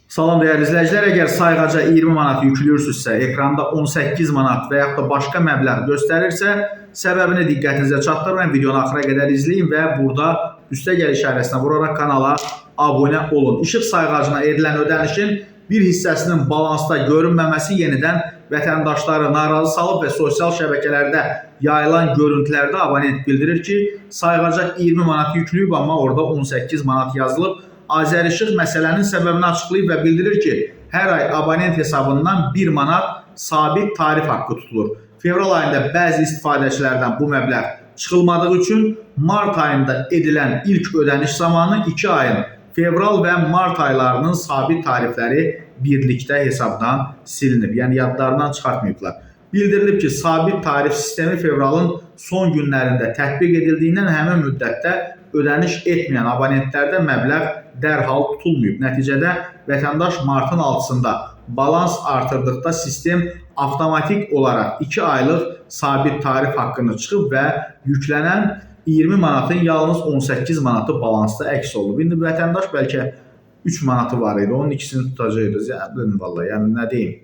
Salam dəyərli izləyicilər, əgər sayğaca 20 manat yükləyirsinizsə, ekranda 18 manat və yaxud da başqa məbləğ göstərirsə, səbəbini diqqətinizə çatdırın, videonu axıra qədər izləyin və burada üstəgəl işarəsinə vuraraq kanala abunə olun. İşıq sayğacına edilən ödənişin bir hissəsinin balansda görünməməsi yenidən vətəndaşları narazı salıb və sosial şəbəkələrdə yayılan görüntülərdə abonent bildirir ki, sayğaca 20 manat yükləyib, amma orada 18 manat yazılıb. Azərişıq məsələnin səbəbini açıqlayıb və bildirir ki, hər ay abonent hesabından 1 manat sabit tarif haqqı tutulur. Fevral ayında bəzi istifadəçilərdən bu məbləğ çıxılmadığı üçün mart ayında edilən ilk ödəniş zamanı 2 ayın fevral və mart aylarının sabit tarifləri birlikdə hesabdan silinib, yəni yadlarından çıxartmayıblar. Bildirilib ki, sabit tarif sistemi fevralın son günlərində tətbiq edildiyindən həmin müddətdə ödəniş etməyən abonentlərdə məbləğ dərhal tutulmayıb. Nəticədə vətəndaş martın 6-sında balans artırdıqda sistem avtomatik olaraq 2 aylıq sabit tarif haqqını çıxıb və yüklənən 20 manatın yalnız 18 manatı balansda əks olub. İndi vətəndaş bəlkə 3 manatı var idi, onun ikisini tutacaqdı. Vallahi, yəni nə deyim.